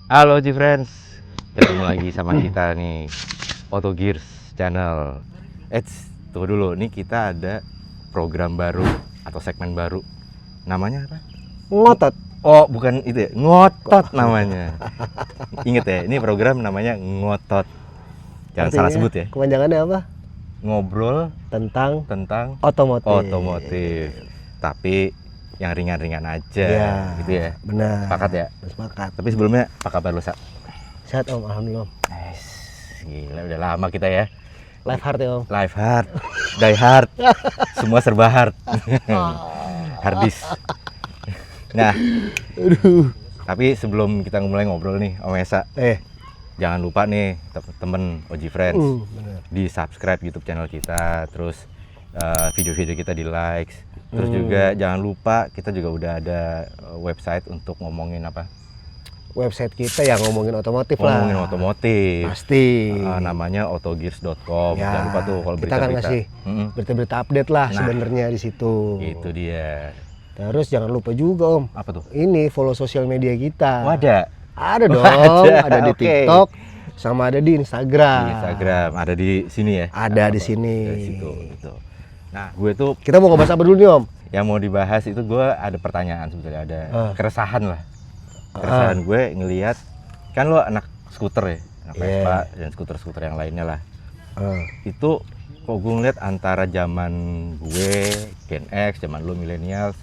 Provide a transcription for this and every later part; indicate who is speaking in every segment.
Speaker 1: Halo G-Friends, ketemu lagi sama kita nih, Auto Gears Channel. Tunggu dulu, nih kita ada program baru atau segmen baru. Namanya apa?
Speaker 2: Ngotot.
Speaker 1: Oh, bukan itu ya, ngotot namanya. Ingat ya, ini program namanya ngotot. Jangan
Speaker 2: Artinya,
Speaker 1: salah sebut ya.
Speaker 2: Kepanjangannya apa?
Speaker 1: Ngobrol
Speaker 2: Tentang
Speaker 1: tentang
Speaker 2: otomotif.
Speaker 1: otomotif. Tapi yang ringan-ringan aja,
Speaker 2: Ya,
Speaker 1: gitu ya.
Speaker 2: benar.
Speaker 1: Sepakat ya?
Speaker 2: Sepakat.
Speaker 1: Tapi sebelumnya, apa kabar lu, Sa?
Speaker 2: Sehat Om, alhamdulillah.
Speaker 1: Gila, udah lama kita ya.
Speaker 2: Live hard ya Om.
Speaker 1: Live hard, die hard, semua serba hard. Hard disk. Nah, tapi sebelum kita mulai ngobrol nih, Om Esa, jangan lupa nih temen OG Friends
Speaker 2: Benar.
Speaker 1: di subscribe YouTube channel kita, terus video-video kita di likes, terus juga jangan lupa kita juga udah ada website untuk ngomongin apa?
Speaker 2: Website kita yang ngomongin otomotif lah.
Speaker 1: Ngomongin otomotif.
Speaker 2: Pasti.
Speaker 1: Namanya autogears.com.
Speaker 2: Ya,
Speaker 1: Jangan lupa tuh kalau
Speaker 2: kita akan
Speaker 1: berita-berita.
Speaker 2: ngasih berita-berita update lah
Speaker 1: Nah,
Speaker 2: sebenarnya di situ.
Speaker 1: Itu dia.
Speaker 2: Terus jangan lupa juga Om.
Speaker 1: Apa tuh?
Speaker 2: Ini follow sosial media kita.
Speaker 1: Oh, ada.
Speaker 2: Ada dong.
Speaker 1: Ada,
Speaker 2: Ada di
Speaker 1: oke.
Speaker 2: TikTok sama ada di Instagram.
Speaker 1: Di Instagram, ada di sini ya.
Speaker 2: Ada di sini.
Speaker 1: Dari situ gitu. Nah, gue tuh
Speaker 2: Kita mau ngebahas apa dulu nih Om?
Speaker 1: yang mau dibahas itu gue ada pertanyaan sebetulnya, ada keresahan lah. Keresahan gue ngelihat kan lo anak skuter ya, anak Vespa dan skuter-skuter yang lainnya lah. Itu kok gue ngeliat antara zaman gue Gen X, zaman lo millennials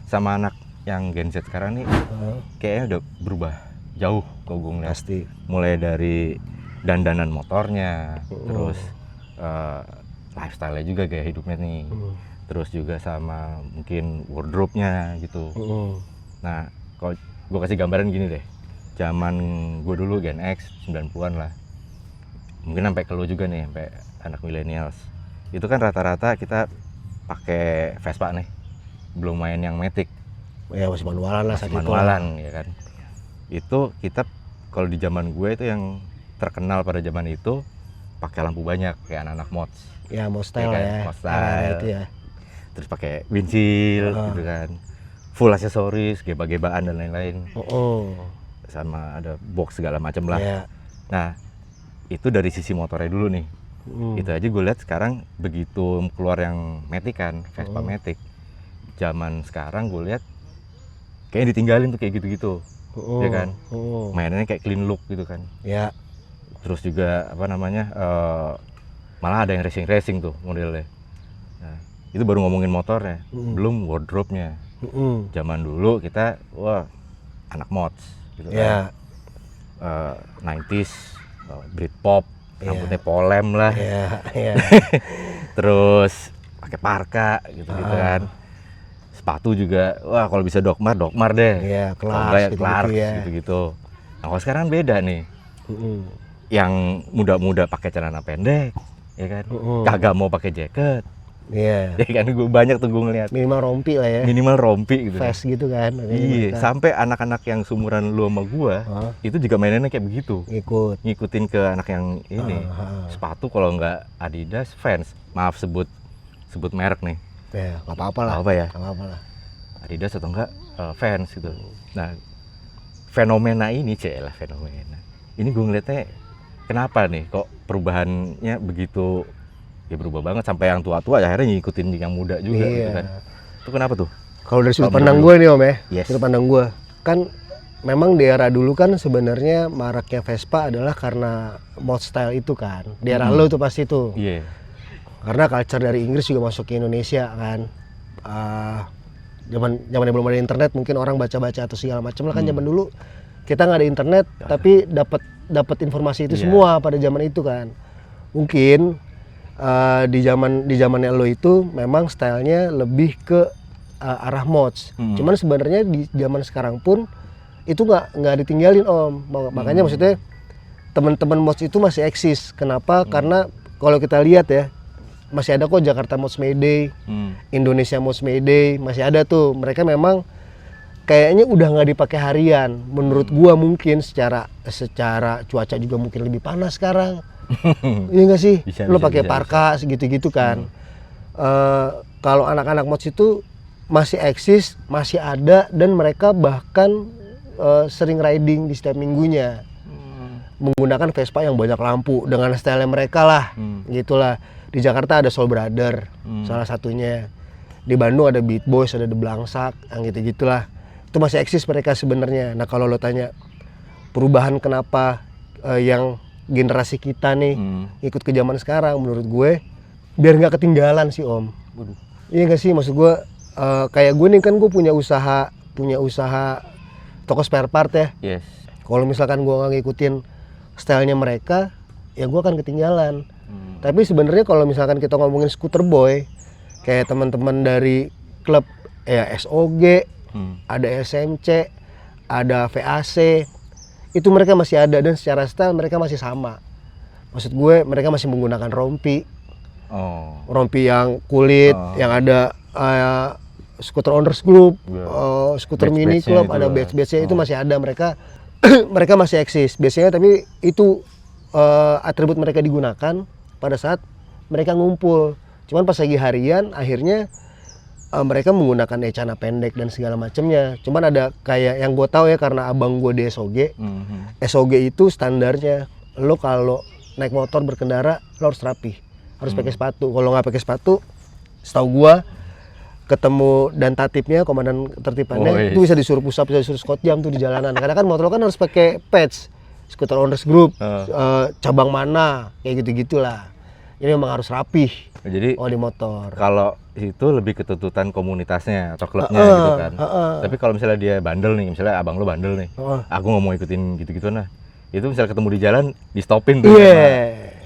Speaker 1: sama anak yang Gen Z sekarang nih kayaknya udah berubah jauh kok gue ngeliat.
Speaker 2: Pasti.
Speaker 1: Mulai dari dandanan motornya, terus lifestyle-nya juga, gaya hidupnya nih, terus juga sama mungkin wardrobe-nya gitu. Nah, kalau gue kasih gambaran gini deh, zaman gue dulu Gen X 90-an lah, mungkin sampai ke lu juga nih, sampai anak millennials, itu kan rata-rata kita pakai Vespa nih, belum main yang Matic,
Speaker 2: Ya masih manualan lah saat itu.
Speaker 1: manualan ya kan. Itu kita kalau di zaman gue itu yang terkenal pada zaman itu pakai lampu banyak kayak anak-anak mods.
Speaker 2: Ya mau style
Speaker 1: kan?
Speaker 2: ya.
Speaker 1: Mau style.
Speaker 2: Itu ya.
Speaker 1: Terus pakai windshield gitu kan. Full aksesoris, geba-gebaan dan lain-lain. Sama ada box segala macam lah.
Speaker 2: Ya.
Speaker 1: Nah, itu dari sisi motornya dulu nih. Itu aja gue lihat sekarang begitu keluar yang Matic kan, Vespa Matic. Zaman sekarang gue lihat kayak ditinggalin tuh kayak gitu-gitu. Ya kan? Mainannya kayak clean look gitu kan.
Speaker 2: Ya.
Speaker 1: Terus juga apa namanya? Malah ada yang racing tuh modelnya. Nah, itu baru ngomongin motornya, belum wardrobe-nya. Zaman dulu kita wah anak mods gitu kan. 90s Britpop, rambutnya polem lah.
Speaker 2: Ya.
Speaker 1: Terus pakai parka gitu-gitu kan. Sepatu juga wah kalau bisa Dokmar deh.
Speaker 2: Ya,
Speaker 1: Kalau enggak ya
Speaker 2: Clarks
Speaker 1: Clarks
Speaker 2: gitu-gitu ya.
Speaker 1: gitu-gitu. Nah, kalau sekarang beda nih. Yang muda-muda pakai celana pendek, ya kan? Kagak mau pakai jaket.
Speaker 2: Iya.
Speaker 1: Ya kan gue banyak tuh gue ngeliat.
Speaker 2: Minimal rompi lah ya.
Speaker 1: Minimal rompi gitu.
Speaker 2: Vest gitu kan.
Speaker 1: Iya, sampai anak-anak yang sumuran lu sama gua itu juga mainannya kayak begitu. Ngikutin ke anak yang ini. Sepatu kalau nggak Adidas, Vans. Maaf sebut merek nih.
Speaker 2: Ya, nggak apa-apa lah.
Speaker 1: Apa ya?
Speaker 2: Nggak apa-apa lah.
Speaker 1: Adidas atau enggak Vans gitu. Nah, fenomena ini fenomena. Ini gue ngeliatnya kenapa nih kok perubahannya begitu ya berubah banget sampai yang tua-tua ya akhirnya ngikutin yang muda juga gitu kan. Itu kenapa tuh?
Speaker 2: Kalau dari sudut pandang gue nih Om ya,
Speaker 1: Yes.
Speaker 2: sudut pandang gue kan memang di era dulu kan sebenarnya maraknya Vespa adalah karena mod style itu kan. Di era lo tuh pasti tuh.
Speaker 1: Iya.
Speaker 2: Karena culture dari Inggris juga masuk ke Indonesia kan. Zaman belum ada internet mungkin orang baca-baca atau segala macam lah kan. Zaman dulu kita nggak ada internet tapi dapat informasi itu semua pada zaman itu kan. Mungkin di zamannya lo itu memang stylenya lebih ke arah mods. Cuman sebenarnya di zaman sekarang pun itu nggak ditinggalin Om. Makanya maksudnya teman-teman mods itu masih eksis. Kenapa? Karena kalau kita lihat ya masih ada kok Jakarta Mods Mayday, Indonesia Mods Mayday, masih ada tuh. Mereka memang kayaknya udah nggak dipakai harian. Menurut gua mungkin secara cuaca juga mungkin lebih panas sekarang. Iya nggak sih? Lo pakai parka segitu-gitu kan. Kalau anak-anak mods itu masih eksis, masih ada dan mereka bahkan sering riding di setiap minggunya. Menggunakan Vespa yang banyak lampu dengan style mereka lah. Gitulah. Di Jakarta ada Soul Brother, salah satunya. Di Bandung ada Beat Boys, ada The Blangsak, yang gitu-gitulah. Itu masih eksis mereka sebenarnya. Nah, kalau lo tanya perubahan kenapa yang generasi kita nih ikut ke zaman sekarang, menurut gue biar nggak ketinggalan sih Om.
Speaker 1: Waduh.
Speaker 2: Iya nggak sih, maksud gue kayak gue nih kan gue punya usaha toko spare part ya.
Speaker 1: Yes.
Speaker 2: Kalau misalkan gue nggak ngikutin stylenya mereka, ya gue akan ketinggalan. Tapi sebenarnya kalau misalkan kita ngomongin Scooter Boy, kayak teman-teman dari klub ya SOG, ada SMC, ada VAC, itu mereka masih ada dan secara style mereka masih sama. Maksud gue mereka masih menggunakan rompi, rompi yang kulit, yang ada Scooter Owners Group, Scooter Mini Club, ada badge-badge-nya itu masih ada mereka. Mereka masih eksis biasanya, tapi itu atribut mereka digunakan pada saat mereka ngumpul. Cuman pas lagi harian akhirnya mereka menggunakan celana pendek dan segala macamnya. Cuman ada kayak yang gue tahu ya, karena abang gue di SOG. SOG itu standarnya lo kalau naik motor berkendara lo harus rapi, harus pakai sepatu. Kalau nggak pakai sepatu, setahu gue ketemu dan tatipnya, komandan tertipannya itu bisa disuruh push up, bisa disuruh squat jam tuh di jalanan. Karena kan motor lo kan harus pakai patch, Scooter Owners Group, cabang mana, kayak gitu-gitulah. Jadi memang harus rapih.
Speaker 1: Jadi
Speaker 2: di motor.
Speaker 1: Kalau itu lebih ke tuntutan komunitasnya atau klubnya gitu kan. Tapi kalau misalnya dia bandel nih, misalnya abang lo bandel nih, aku nggak mau ikutin gitu-gitu nah. Itu misalnya ketemu di jalan, di stopin tuh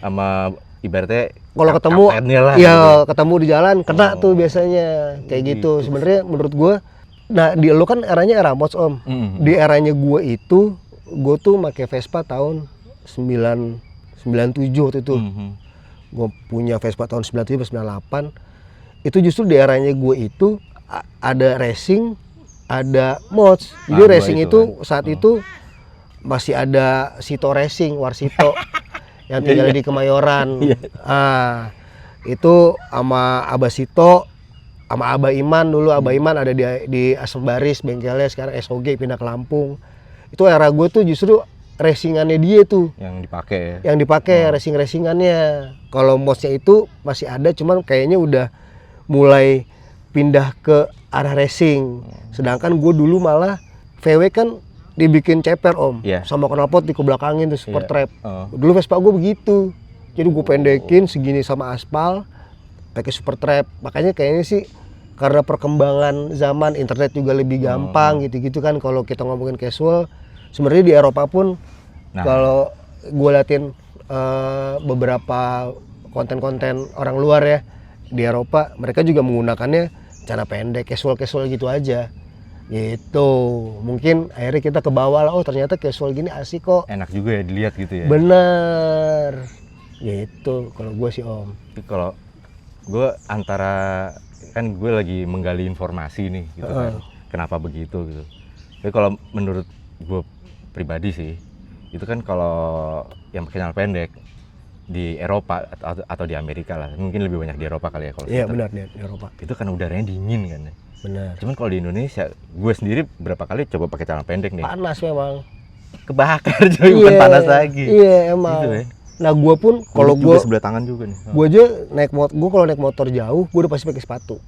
Speaker 1: sama ibaratnya
Speaker 2: kalau ketemu
Speaker 1: lah,
Speaker 2: ya
Speaker 1: gitu.
Speaker 2: Ketemu di jalan kena tuh biasanya kayak gitu. Sebenarnya menurut gue, nah di lo kan eranya era mods Om. Di eranya gue itu, gue tuh pakai Vespa tahun 97 waktu itu. Gue punya Vespa tahun 97 98. Itu justru di eranya gue itu ada racing, ada mods. Jadi racing itu kan saat itu masih ada Sito Racing, Warsito. Yang tinggal di Kemayoran. Itu sama Abah Sito, sama Abah Iman dulu. Abah Iman ada di Asem Baris bengkelnya, sekarang SOG pindah ke Lampung. Itu era gue tuh justru racingannya dia tuh
Speaker 1: yang dipakai ya.
Speaker 2: Yang dipakai racing-racingannya. Kalau modsnya itu masih ada, cuman kayaknya udah mulai pindah ke arah racing. Sedangkan gue dulu malah VW kan dibikin ceper Om, sama knalpot dikebelakangin tuh super trap. Dulu Vespa gue begitu, jadi gue pendekin segini sama aspal, pakai super trap. Makanya kayaknya sih karena perkembangan zaman, internet juga lebih gampang gitu-gitu kan. Kalau kita ngomongin casual, sebenarnya di Eropa pun kalau gue liatin beberapa konten-konten orang luar ya di Eropa, mereka juga menggunakannya celana pendek, casual gitu aja. Gitu, mungkin akhirnya kita ke bawah lah, oh ternyata casual gini asik kok,
Speaker 1: enak juga ya dilihat gitu ya.
Speaker 2: Bener, gitu kalau gue sih Om.
Speaker 1: Kalau gue antara kan gue lagi menggali informasi nih gitu kan, kenapa begitu gitu. Tapi kalau menurut gue pribadi sih, itu kan kalau yang pakai celana pendek di Eropa atau di Amerika lah, mungkin lebih banyak di Eropa kali ya kalau.
Speaker 2: Iya benar di Eropa.
Speaker 1: Itu kan udaranya dingin kan ya.
Speaker 2: Benar.
Speaker 1: Cuman kalau di Indonesia, gue sendiri berapa kali coba pakai celana pendek nih.
Speaker 2: Panas memang.
Speaker 1: Kebakar jadi bukan panas lagi.
Speaker 2: Iya emang. Gitu, ya? Nah gue pun kalau gue
Speaker 1: sebelah tangan juga nih.
Speaker 2: Gue aja gue kalau naik motor jauh, gue udah pasti pakai sepatu.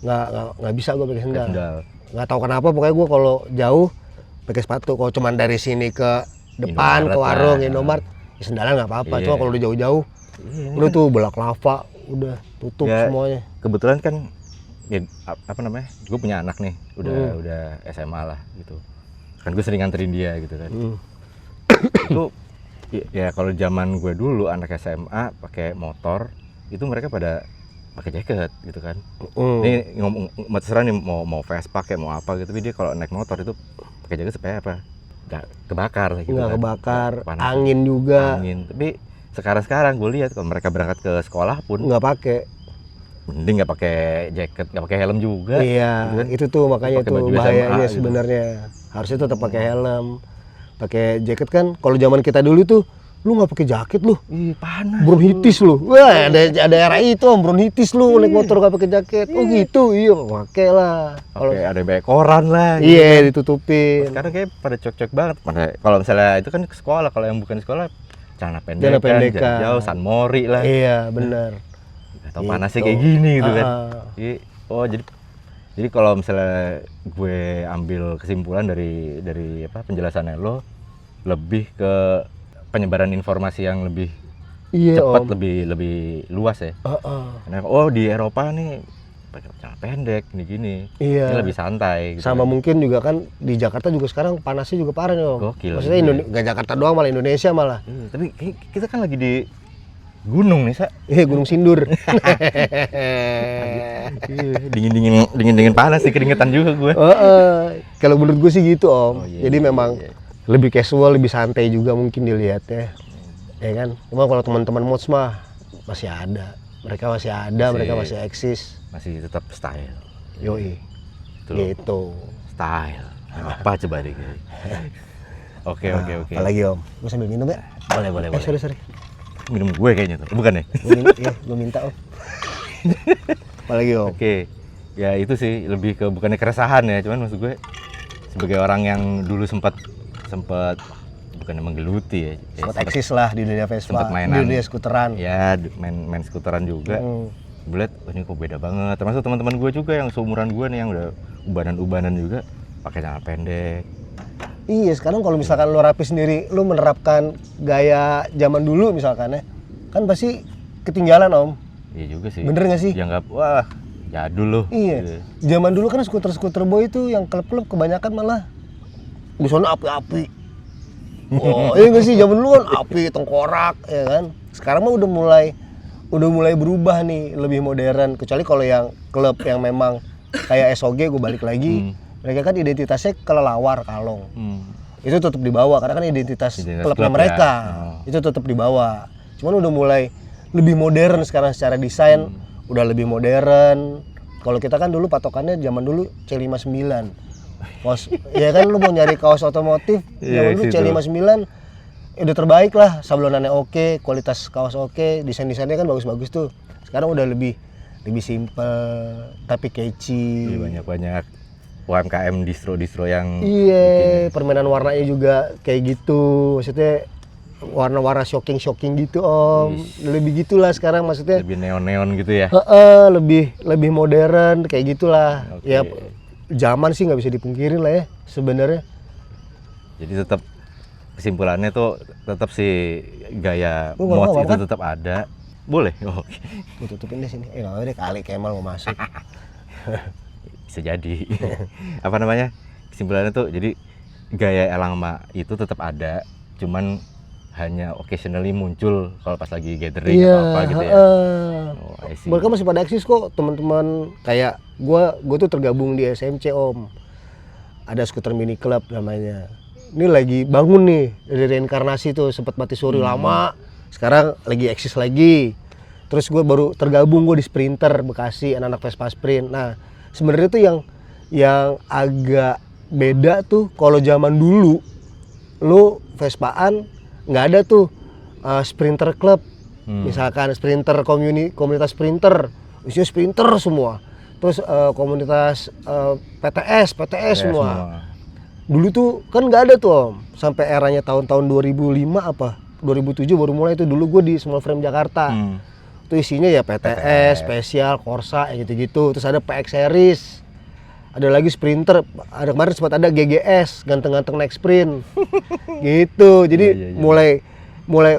Speaker 2: Nggak bisa gue pakai sendal. Nggak tahu kenapa, pokoknya gue kalau jauh pakai sepatu. Kalau cuman dari sini ke depan Indomaret ke warung Indomaret, ya sendalan nggak apa-apa. Cuma kalau udah jauh-jauh, udah tuh belak lava, udah tutup semuanya. Kebetulan kan
Speaker 1: ya apa namanya, gue punya anak nih udah SMA lah gitu kan, gue sering nganterin dia gitu kan. Itu ya kalau zaman gue dulu anak SMA pakai motor itu mereka pada pakai jaket gitu kan. Ini ngomong terserah nih mau Vespa pakai mau apa gitu, tapi dia kalau naik motor itu pakai jaket supaya apa, nggak kebakar gitu.
Speaker 2: Nggak kebakar, angin juga.
Speaker 1: Tapi sekarang gue lihat kalau mereka berangkat ke sekolah pun
Speaker 2: nggak pakai.
Speaker 1: Mending nggak pakai jaket, nggak pakai helm juga.
Speaker 2: Iya, gitu kan? Itu tuh makanya tuh bahayanya sebenarnya. Harusnya tetap pakai helm, pakai jaket kan. Kalau zaman kita dulu tuh lu nggak pakai jaket lu,
Speaker 1: Ih, panas.
Speaker 2: bronkitis lu. Wah, ada era itu om, bronkitis lu naik motor nggak pakai jaket. Oh gitu, iya pakai lah.
Speaker 1: Oke, ada banyak koran lah.
Speaker 2: Iya, ditutupin.
Speaker 1: Sekarang kayak pada cocok banget. Kalau misalnya itu kan ke sekolah, kalau yang bukan sekolah celana pendek,
Speaker 2: pendekan.
Speaker 1: jauh San Mori lah.
Speaker 2: Iya, benar.
Speaker 1: Atau panasnya kayak gini gitu kan.
Speaker 2: Ah.
Speaker 1: Jadi kalau misalnya gue ambil kesimpulan dari penjelasannya lo, lebih ke penyebaran informasi yang lebih cepat, lebih luas ya. Karena di Eropa nih pakai celana pendek gini.
Speaker 2: Iya.
Speaker 1: Ini lebih santai. Gitu
Speaker 2: Sama
Speaker 1: kan.
Speaker 2: mungkin juga kan di Jakarta juga sekarang panasnya juga parah nih om.
Speaker 1: Gokil.
Speaker 2: Maksudnya nggak Jakarta doang, malah Indonesia malah.
Speaker 1: Iya, tapi kita kan lagi di gunung nih, Sa.
Speaker 2: Iya, Gunung Sindur.
Speaker 1: Dingin panas sih, keringetan juga gue.
Speaker 2: Kalau menurut gue sih gitu om.
Speaker 1: Oh, iya,
Speaker 2: Jadi
Speaker 1: iya,
Speaker 2: memang
Speaker 1: iya.
Speaker 2: lebih casual, lebih santai juga mungkin dilihatnya. Ya kan? Cuma kalau teman-teman mods mah masih ada. Mereka masih ada, mereka masih eksis.
Speaker 1: Masih tetap style.
Speaker 2: Yoi.
Speaker 1: Betul.
Speaker 2: Gitu.
Speaker 1: Style. Apa coba deh. Oke.
Speaker 2: Apalagi om? Gue sambil minum ya?
Speaker 1: Boleh.
Speaker 2: Sorry.
Speaker 1: Minum gue kayaknya tuh, bukan ya?
Speaker 2: Gue minta om. Apalagi om?
Speaker 1: Oke. Ya itu sih lebih ke bukannya keresahan ya, cuman maksud gue sebagai orang yang dulu sempat bukannya menggeluti ya.
Speaker 2: Sempat eksis lah di dunia Vespa,
Speaker 1: sempat mainan.
Speaker 2: di dunia skuteran.
Speaker 1: Ya, main skuteran juga. Gue liat, ini kok beda banget. Termasuk teman-teman gue juga yang seumuran gue nih yang udah ubanan juga pakai celana pendek.
Speaker 2: Iya, sekarang kalau misalkan lo rapi sendiri, lo menerapkan gaya zaman dulu misalkan ya, kan pasti ketinggalan om.
Speaker 1: Iya juga sih.
Speaker 2: Bener nggak sih?
Speaker 1: Dianggap, wah jadul loh.
Speaker 2: Iya.
Speaker 1: Gitu.
Speaker 2: Zaman dulu kan skuter boy itu yang klub-klub kebanyakan malah di sana api-api. Oh, iya nggak sih? Zaman dulu kan api, tengkorak, ya kan? Sekarang mah udah mulai berubah nih, lebih modern. Kecuali kalau yang klub yang memang kayak SOG, gue balik lagi. Mereka kan identitasnya kelelawar, kalong. Itu tetap dibawa karena kan identitas klubnya mereka. Ya. Itu tetap dibawa. Cuman udah mulai lebih modern sekarang secara desain, udah lebih modern. Kalau kita kan dulu patokannya zaman dulu C59. Kaos, ya kan lu mau nyari kaos otomotif, zaman dulu C59 udah terbaik lah, sablonannya oke, kualitas kaos oke, desain-desainnya kan bagus-bagus tuh. Sekarang udah lebih simple tapi catchy.
Speaker 1: Banyak UMKM distro yang
Speaker 2: iya, permainan warnanya juga kayak gitu. Maksudnya warna-warna shocking gitu om. Lebih gitulah sekarang maksudnya.
Speaker 1: Lebih neon gitu ya.
Speaker 2: Lebih modern kayak gitulah.
Speaker 1: Okay.
Speaker 2: Ya zaman sih nggak bisa dipungkirin lah ya sebenarnya.
Speaker 1: Jadi tetap kesimpulannya tuh tetap si gaya mods itu tetap ada. Boleh.
Speaker 2: Gue tutupin deh sini. Nggak apa-apa deh, kali Kemal mau masuk.
Speaker 1: Bisa jadi. Apa namanya, kesimpulannya tuh jadi gaya Elangma itu tetap ada, cuman hanya occasionally muncul kalau pas lagi gathering atau apa gitu ya.
Speaker 2: Mereka masih pada eksis kok, teman-teman. Kayak gue tuh tergabung di SMC om, ada skuter mini club namanya. Ini lagi bangun nih dari reinkarnasi tuh, sempat mati suri lama, sekarang lagi eksis lagi. Terus gue baru tergabung gue di Sprinter Bekasi, anak-anak Vespa Sprint. Nah sebenarnya tuh yang agak beda tuh, kalau zaman dulu lu Vespaan nggak ada tuh Sprinter Club, misalkan Sprinter komunitas Sprinter, isinya Sprinter semua. Terus komunitas PTS semua. Dulu tuh kan nggak ada tuh om, sampai eranya tahun-tahun 2005 apa 2007 baru mulai tuh. Dulu gue di Small Frame Jakarta. Itu isinya ya PTS, Spesial, Corsa, gitu-gitu. Terus ada PX Series, ada lagi Sprinter, ada kemarin sempat ada GGS, ganteng-ganteng naik sprint, gitu. Jadi mulai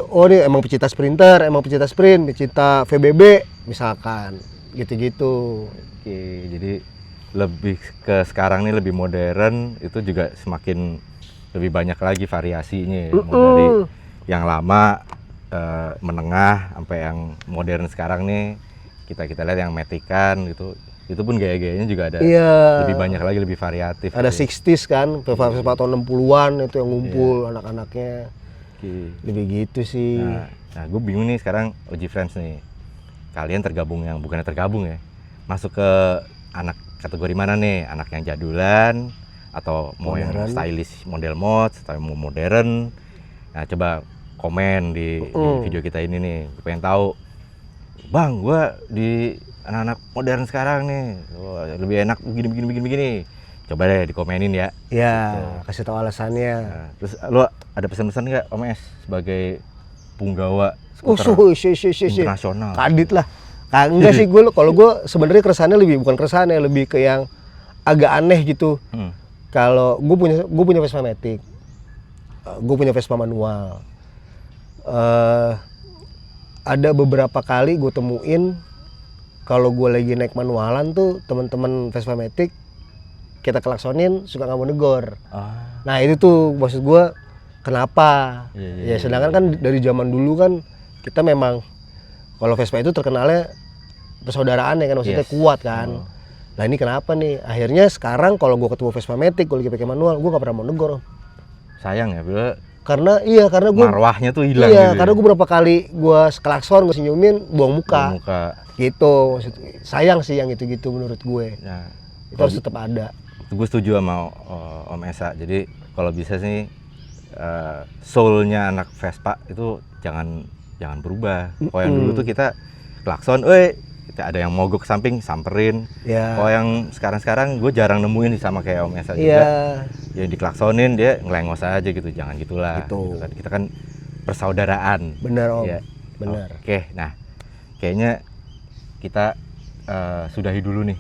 Speaker 2: oh ini emang pecinta Sprinter, emang pecinta sprint, pecinta VBB misalkan, gitu-gitu.
Speaker 1: Oke, jadi lebih ke sekarang nih lebih modern, itu juga semakin lebih banyak lagi variasinya ya. Dari yang lama, menengah sampai yang modern sekarang nih, kita lihat yang metikan gitu, itu pun gaya-gayanya juga ada lebih banyak lagi, lebih variatif.
Speaker 2: Ada 60s kan, Vespa tahun 60-an itu yang ngumpul anak-anaknya. Lebih gitu sih.
Speaker 1: Nah gue bingung nih sekarang Oji Friends nih, kalian bukannya tergabung ya, masuk ke anak kategori mana nih? Anak yang jadulan atau mau modern, yang stylish model mods atau mau modern? Nah coba komen di video kita ini nih, gue pengen tahu, bang, gue di anak-anak modern sekarang nih lebih enak begini. Coba deh dikomenin ya.
Speaker 2: Ya, kasih tahu alasannya.
Speaker 1: Nah, terus lo ada pesan-pesan nggak Om Es sebagai punggawa skuter internasional?
Speaker 2: Kadit lah. Enggak sih, kalau gue sebenarnya keresahannya bukan keresahan ya, lebih ke yang agak aneh gitu. Kalau gue punya Vespa Matic, gue punya Vespa manual. Ada beberapa kali gue temuin kalau gue lagi naik manualan tuh teman-teman Vespa Matic kita klaksonin suka nggak mau negor. Nah itu tuh maksud gue kenapa? Ya sedangkan kan dari zaman dulu kan kita memang kalau Vespa itu terkenalnya persaudaraan ya kan, maksudnya kuat kan. Nah ini kenapa nih? Akhirnya sekarang kalau gue ketemu Vespa Matic, gue lagi pakai manual, gue nggak pernah mau negor.
Speaker 1: Sayang ya, bro.
Speaker 2: Karena gue
Speaker 1: marwahnya tuh hilang.
Speaker 2: Iya, gitu karena gue berapa kali gue klakson, gue senyumin, buang muka. Gitu, sayang sih yang gitu-gitu menurut gue.
Speaker 1: Nah,
Speaker 2: itu harus tetap ada.
Speaker 1: Gue setuju sama Om Esa. Jadi kalau bisa sih soul-nya anak Vespa itu jangan berubah. Kalau yang dulu tuh kita klakson, kita ada yang mogok ke samping, samperin. Kalau yang sekarang gue jarang nemuin sama kayak Om Esa juga. Yang diklaksonin dia ngelengos aja gitu, jangan gitulah. Gitu kan. Kita kan persaudaraan.
Speaker 2: Bener Om, bener.
Speaker 1: Oke, nah kayaknya kita sudahi dulu nih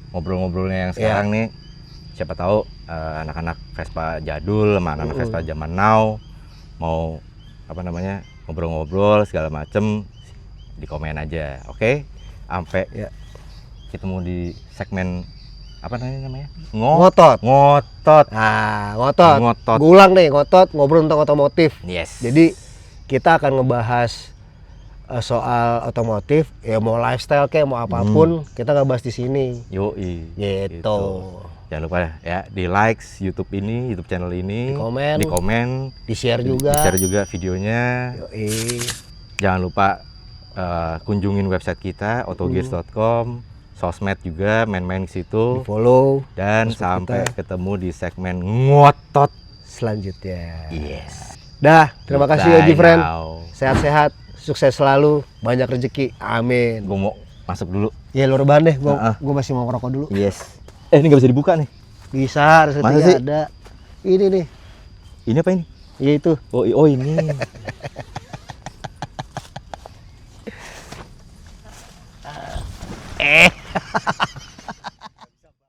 Speaker 1: ngobrol-ngobrolnya yang sekarang nih. Siapa tahu anak-anak Vespa jadul sama anak-anak Vespa zaman now mau ngobrol-ngobrol segala macem, di komen aja, oke? Sampai ketemu di segmen apa namanya?
Speaker 2: Ngotot.
Speaker 1: Nah,
Speaker 2: ngotot. Gue ulang nih, ngotot, ngobrol tentang otomotif.
Speaker 1: Yes.
Speaker 2: Jadi kita akan ngebahas soal otomotif, ya mau lifestyle kayak mau apapun, kita nggak bahas di sini.
Speaker 1: Yoi.
Speaker 2: Gitu.
Speaker 1: Jangan lupa ya di likes YouTube channel ini, di komen,
Speaker 2: di share juga
Speaker 1: videonya.
Speaker 2: Yoi.
Speaker 1: Jangan lupa kunjungin website kita autogears.com, sosmed juga main-main ke situ,
Speaker 2: di follow,
Speaker 1: dan sampai ketemu di segmen ngotot
Speaker 2: selanjutnya.
Speaker 1: Yes.
Speaker 2: Dah, terima kasih ya friend. Sehat-sehat, sukses selalu, banyak rezeki, amin.
Speaker 1: Gue mau masuk dulu.
Speaker 2: Ya lu rebahan deh, gue masih mau ngerokok dulu.
Speaker 1: Yes. Ini nggak bisa dibuka nih?
Speaker 2: Bisa, resepnya ada. Ini nih.
Speaker 1: Ini apa ini?
Speaker 2: Iya itu.
Speaker 1: Oh ini.